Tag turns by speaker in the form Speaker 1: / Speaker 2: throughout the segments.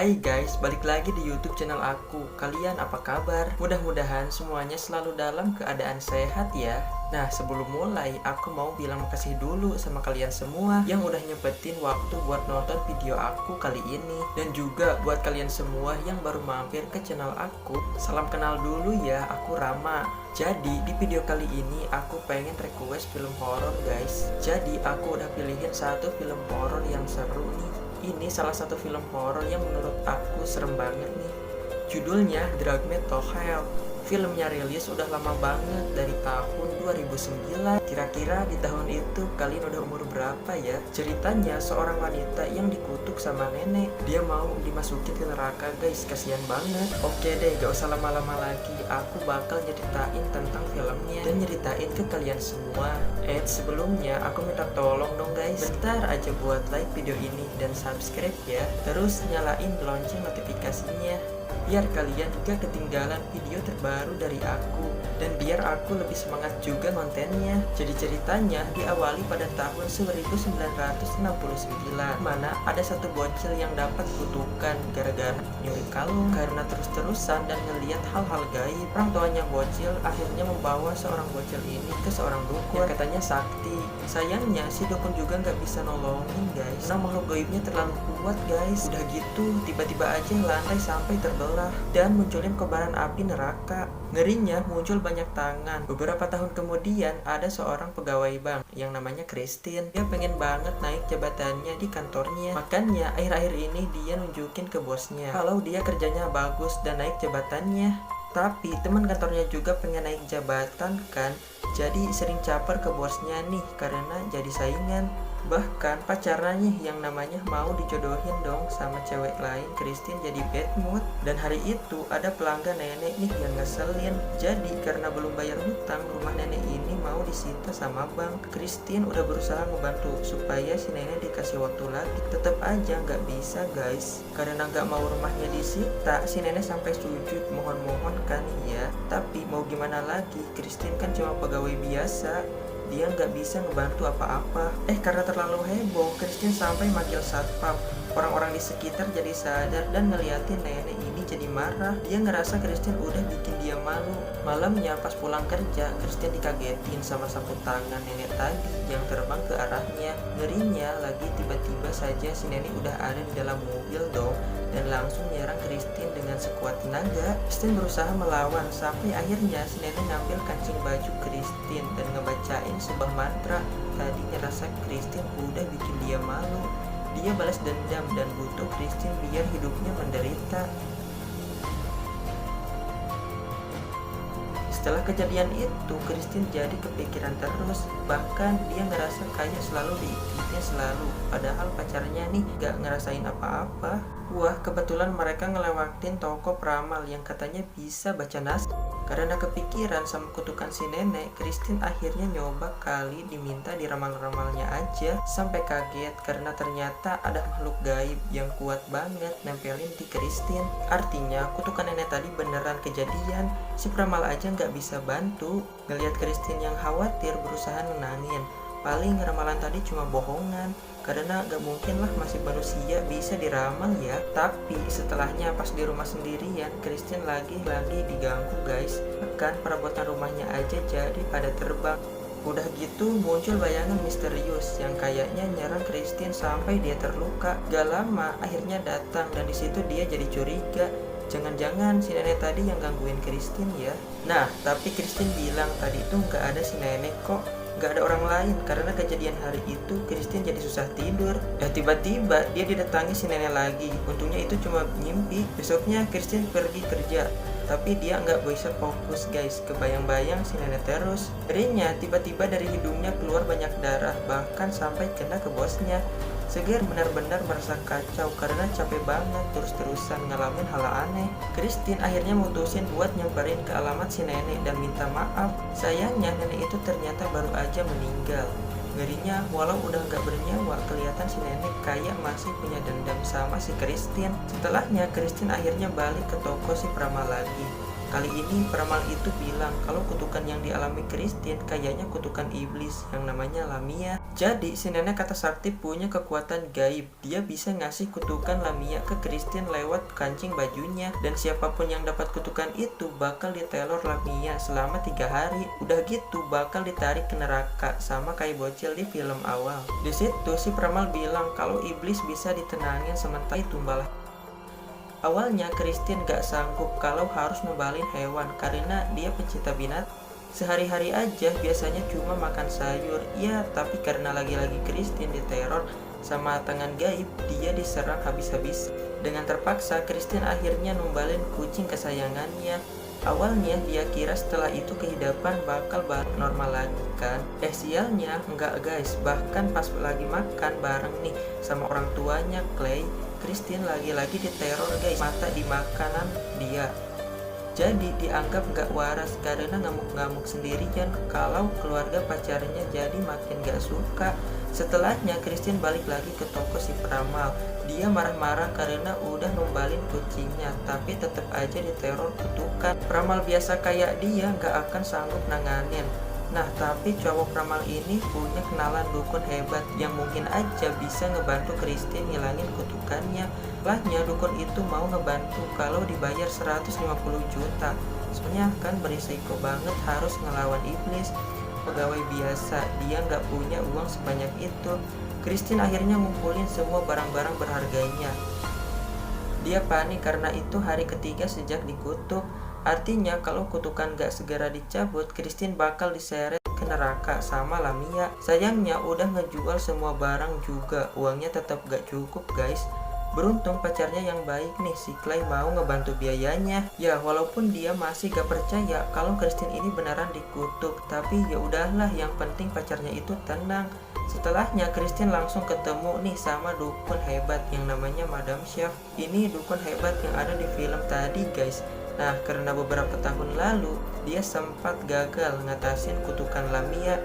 Speaker 1: Hai guys, balik lagi di YouTube channel aku. Kalian apa kabar? Mudah-mudahan semuanya selalu dalam keadaan sehat ya. Nah, sebelum mulai, aku mau bilang makasih dulu sama kalian semua yang udah nyempetin waktu buat nonton video aku kali ini. Dan juga buat kalian semua yang baru mampir ke channel aku, salam kenal dulu ya, aku Rama. Jadi di video kali ini aku pengen request film horor guys. Jadi aku udah pilihin satu film horor yang seru nih. Ini salah satu film horor yang menurut aku serem banget nih. Judulnya Drag Me to Hell. Filmnya rilis udah lama banget, dari tahun 2009. Kira-kira di tahun itu kalian udah umur berapa ya? Ceritanya seorang wanita yang dikutuk sama nenek. Dia mau dimasukin ke neraka guys, kasihan banget. Oke deh, gak usah lama-lama lagi. Aku bakal nyeritain tentang filmnya dan nyeritain ke kalian semua. Sebelumnya aku minta tolong dong guys, bentar aja buat like video ini dan subscribe ya. Terus nyalain lonceng notifikasinya biar kalian gak ketinggalan video terbaru dari aku, dan biar aku lebih semangat juga kontennya. Jadi ceritanya diawali pada tahun 1969, mana ada satu bocil yang dapat kutukan gara-gara nyuri kalung karena terus-terusan dan ngeliat hal-hal gaib. Orang tuanya bocil akhirnya membawa seorang bocil ini ke seorang dukun yang katanya sakti. Sayangnya si dukun juga nggak bisa nolongin guys, karena makhluk gaibnya terlalu kuat guys. Udah gitu tiba-tiba aja lantai sampai terbelah dan munculin kobaran api neraka. Ngerinya muncul banyak tangan. Beberapa tahun kemudian ada seorang pegawai bank yang namanya Christine. Dia pengen banget naik jabatannya di kantornya. Makanya akhir-akhir ini dia nunjukin ke bosnya kalau dia kerjanya bagus dan naik jabatannya. Tapi teman kantornya juga pengen naik jabatan kan, jadi sering caper ke bosnya nih karena jadi saingan. Bahkan pacarnya yang namanya mau dijodohin dong sama cewek lain. Christine jadi bad mood. Dan hari itu ada pelanggan nenek nih yang ngeselin. Jadi karena belum bayar hutang, rumah nenek ini mau disita sama bank. Christine udah berusaha ngebantu supaya si nenek dikasih waktu lagi, tetap aja nggak bisa guys. Karena nggak mau rumahnya disita, si nenek sampai sujud mohon-mohon kan ya. Tapi mau gimana lagi, Christine kan cuma pegawai biasa, dia nggak bisa ngebantu apa-apa. Karena terlalu heboh, Christine sampai manggil satpam. Orang-orang di sekitar jadi sadar dan ngeliatin nenek ini jadi marah. Dia ngerasa Christine udah bikin dia malu. Malamnya pas pulang kerja, Christine dikagetin sama sapu tangan nenek tadi yang terbang ke arahnya. Ngerinya lagi tiba-tiba saja si nenek udah ada di dalam mobil dong, dan langsung nyerang Christine dengan sekuat tenaga. Christine berusaha melawan sampai akhirnya si nenek ngambil kancing baju Christine dan ngebacain sebuah mantra. Tadi ngerasa Christine udah bikin dia malu. Dia balas dendam dan butuh Christine biar hidupnya menderita. Setelah kejadian itu, Christine jadi kepikiran terus. Bahkan dia ngerasa kayak selalu diikutin selalu, padahal pacarnya nih gak ngerasain apa-apa. Wah, kebetulan mereka ngelewatin toko peramal yang katanya bisa baca nas. Karena kepikiran sama kutukan si nenek, Christine akhirnya nyoba kali diminta diramal-ramalnya aja. Sampai kaget karena ternyata ada makhluk gaib yang kuat banget nempelin di Christine. Artinya kutukan nenek tadi beneran kejadian. Si peramal aja nggak bisa bantu. Ngelihat Christine yang khawatir berusaha nenangin, paling ramalan tadi cuma bohongan, karena gak mungkin lah masih manusia bisa diramal ya. Tapi setelahnya pas di rumah sendirian, Christine lagi diganggu guys. Bahkan perabotan rumahnya aja jadi pada terbang. Udah gitu muncul bayangan misterius yang kayaknya nyerang Christine sampai dia terluka. Gak lama akhirnya datang, dan disitu dia jadi curiga. Jangan-jangan si nenek tadi yang gangguin Christine ya. Nah, tapi Christine bilang tadi itu gak ada si nenek kok, gak ada orang lain. Karena kejadian hari itu Christine jadi susah tidur. Tiba-tiba dia didatangi si nenek lagi. Untungnya itu cuma mimpi. Besoknya Christine pergi kerja, tapi dia nggak bisa fokus guys, kebayang-bayang si nenek terus. Akhirnya tiba-tiba dari hidungnya keluar banyak darah, bahkan sampai kena ke bosnya. Segar benar-benar merasa kacau karena capek banget terus-terusan ngalamin hal aneh. Christine akhirnya mutusin buat nyamperin ke alamat si nenek dan minta maaf. Sayangnya nenek itu ternyata baru aja meninggal. Ngerinya walau udah gak bernyawa, kelihatan si nenek kayak masih punya dendam sama si Christine. Setelahnya Christine akhirnya balik ke toko si peramal lagi. kali ini peramal itu bilang kalau kutukan yang dialami Christine kayaknya kutukan iblis yang namanya Lamia. Jadi si nenek kata sakti punya kekuatan gaib. Dia bisa ngasih kutukan Lamia ke Christine lewat kancing bajunya, dan siapapun yang dapat kutukan itu bakal diteror Lamia selama 3 hari. Udah gitu bakal ditarik ke neraka sama kayak bocil di film awal. Di situ si peramal bilang kalau iblis bisa ditenangin sementara itu malah. Awalnya Christine gak sanggup kalau harus nembalin hewan karena dia pecinta binatang. Sehari-hari aja biasanya cuma makan sayur. Ya tapi karena lagi-lagi Christine diteror sama tangan gaib, dia diserang habis-habis. Dengan terpaksa Christine akhirnya numbalin kucing kesayangannya. Awalnya dia kira setelah itu kehidupan bakal balik normal lagi kan. Sialnya enggak guys, bahkan pas lagi makan bareng nih sama orang tuanya Clay, Christine lagi-lagi diteror guys, mata di makanan dia. Jadi dianggap gak waras karena ngamuk-ngamuk sendirian kalau keluarga pacarnya, jadi makin gak suka. Setelahnya Christine balik lagi ke toko si peramal. Dia marah-marah karena udah numbalin kucingnya, tapi tetap aja diteror kutukan. Peramal biasa kayak dia gak akan sanggup nanganin. Nah tapi cowok peramal ini punya kenalan dukun hebat yang mungkin aja bisa ngebantu Christine ngilangin kutukannya. Setelahnya dukun itu mau ngebantu kalau dibayar 150 juta. Soalnya kan berisiko banget harus ngelawan iblis. Pegawai biasa, dia nggak punya uang sebanyak itu. Christine akhirnya ngumpulin semua barang-barang berharganya. Dia panik karena itu hari ketiga sejak dikutuk. Artinya kalau kutukan gak segera dicabut, Christine bakal diseret ke neraka sama Lamia. Sayangnya udah ngejual semua barang juga, uangnya tetap gak cukup guys. Beruntung pacarnya yang baik nih, si Clay mau ngebantu biayanya. Ya walaupun dia masih gak percaya kalau Christine ini beneran dikutuk, tapi ya udahlah, yang penting pacarnya itu tenang. Setelahnya Christine langsung ketemu nih sama dukun hebat yang namanya Madam Chef. Ini dukun hebat yang ada di film tadi guys. Nah karena beberapa tahun lalu dia sempat gagal ngatasin kutukan Lamia,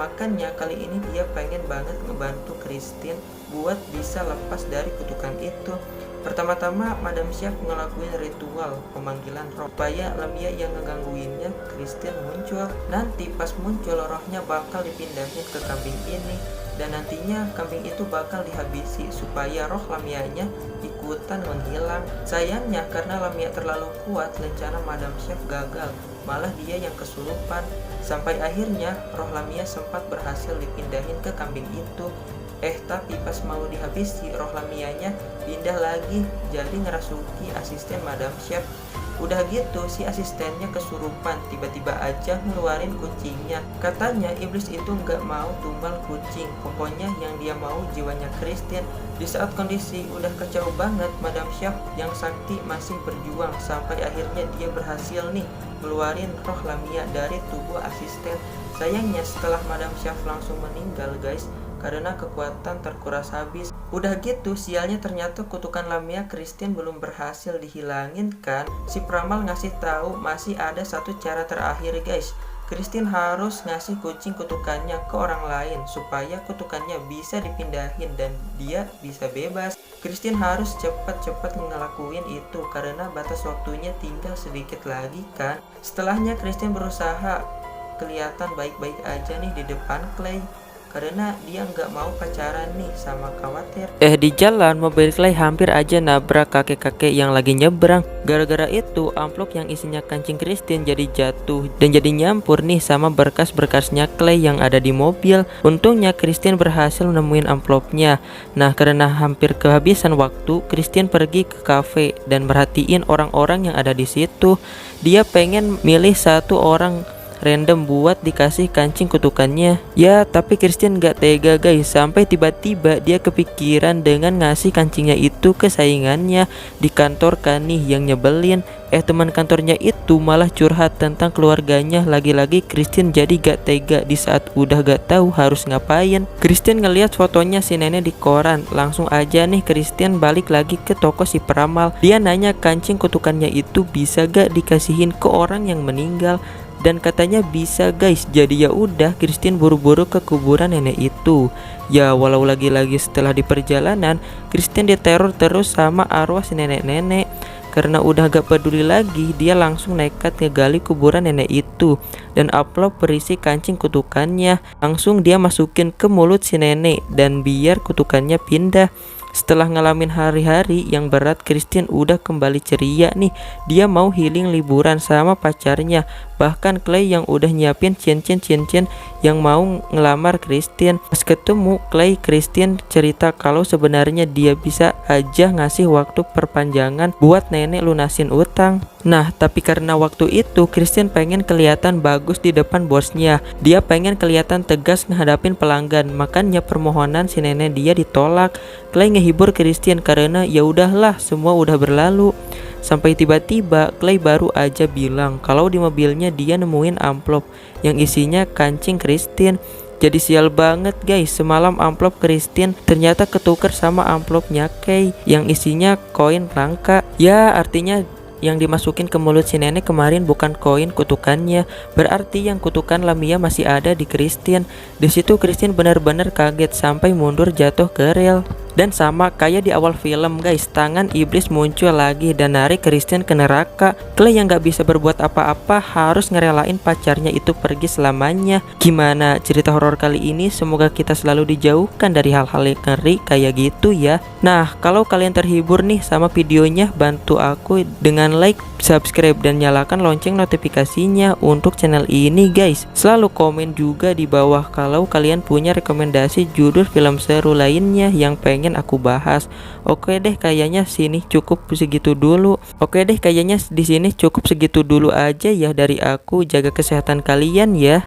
Speaker 1: makanya kali ini dia pengen banget ngebantu Christine buat bisa lepas dari kutukan itu. Pertama-tama Madam Chef ngelakuin ritual pemanggilan roh supaya Lamia yang ngegangguinnya Christine muncul. Nanti pas muncul rohnya bakal dipindahin ke kambing ini, dan nantinya kambing itu bakal dihabisi supaya roh Lamianya ikutan menghilang. Sayangnya karena Lamia terlalu kuat, rencana Madam Chef gagal, malah dia yang kesurupan. Sampai akhirnya roh Lamia sempat berhasil dipindahin ke kambing itu. Tapi pas mau dihabisi, roh Lamianya pindah lagi jadi ngerasuki asisten Madam Chef. Udah gitu si asistennya kesurupan, tiba-tiba aja ngeluarin kucingnya. Katanya iblis itu nggak mau tumbal kucing, pokoknya yang dia mau jiwanya Christine. Di saat kondisi udah kacau banget, Madam Chef yang sakti masih berjuang sampai akhirnya dia berhasil nih ngeluarin roh Lamia dari tubuh asisten. Sayangnya setelah Madam Chef langsung meninggal guys, karena kekuatan terkuras habis. Udah gitu sialnya ternyata kutukan Lamia Christine belum berhasil dihilangin kan. Si peramal ngasih tahu masih ada satu cara terakhir guys. Christine harus ngasih kucing kutukannya ke orang lain supaya kutukannya bisa dipindahin dan dia bisa bebas. Christine harus cepat-cepat ngelakuin itu karena batas waktunya tinggal sedikit lagi kan. Setelahnya Christine berusaha kelihatan baik-baik aja nih di depan Clay, karena dia nggak mau pacaran nih sama khawatir.
Speaker 2: Di jalan mobil Clay hampir aja nabrak kakek-kakek yang lagi nyebrang. Gara-gara itu amplop yang isinya kancing Christine jadi jatuh dan jadi nyampur nih sama berkas-berkasnya Clay yang ada di mobil. Untungnya Christine berhasil nemuin amplopnya. Nah karena hampir kehabisan waktu, Christine pergi ke kafe dan merhatiin orang-orang yang ada di situ. Dia pengen milih satu orang random buat dikasih kancing kutukannya. Ya tapi Christine gak tega guys, sampai tiba-tiba dia kepikiran dengan ngasih kancingnya itu ke saingannya di kantor kan nih yang nyebelin. Teman kantornya itu malah curhat tentang keluarganya. Lagi-lagi Christine jadi gak tega di saat udah gak tahu harus ngapain. Christine ngeliat fotonya si nenek di koran, langsung aja nih Christine balik lagi ke toko si peramal. Dia nanya kancing kutukannya itu bisa gak dikasihin ke orang yang meninggal, dan katanya bisa guys. Jadi ya udah Christine buru-buru ke kuburan nenek itu. Ya walau lagi-lagi setelah di perjalanan Christine diteror terus sama arwah si nenek-nenek. karena udah gak peduli lagi, dia langsung nekat ngegali kuburan nenek itu dan amplop berisi kancing kutukannya. Langsung dia masukin ke mulut si nenek dan biar kutukannya pindah. Setelah ngalamin hari-hari yang berat, Christian udah kembali ceria nih. Dia mau healing liburan sama pacarnya. Bahkan Clay yang udah nyiapin cincin yang mau ngelamar Christian. Pas ketemu Clay, Christian cerita kalau sebenarnya dia bisa aja ngasih waktu perpanjangan buat nenek lunasin utang. Nah, tapi karena waktu itu Christian pengen kelihatan bagus di depan bosnya. Dia pengen kelihatan tegas ngehadapin pelanggan. Makanya permohonan si nenek dia ditolak. Clay ngehibur Christian karena ya udahlah, semua udah berlalu. Sampai tiba-tiba Clay baru aja bilang kalau di mobilnya dia nemuin amplop yang isinya kancing Christian. Jadi sial banget guys, semalam amplop Christian ternyata ketuker sama amplopnya Kay yang isinya koin langka. Ya artinya yang dimasukin ke mulut si nenek kemarin bukan koin kutukannya. Berarti yang kutukan Lamia masih ada di Christian. Di situ Christian benar-benar kaget sampai mundur jatuh ke rel. Dan sama kayak di awal film guys, tangan iblis muncul lagi dan narik Christian ke neraka. Clay yang gak bisa berbuat apa-apa harus ngerelain pacarnya itu pergi selamanya. Gimana cerita horor kali ini? Semoga kita selalu dijauhkan dari hal-hal yang ngeri kayak gitu ya. Nah, kalau kalian terhibur nih sama videonya, bantu aku dengan like, subscribe, dan nyalakan lonceng notifikasinya untuk channel ini guys. Selalu komen juga di bawah kalau kalian punya rekomendasi judul film seru lainnya yang pengen aku bahas. Oke deh, kayaknya cukup segitu dulu aja ya dari aku. Jaga kesehatan kalian ya.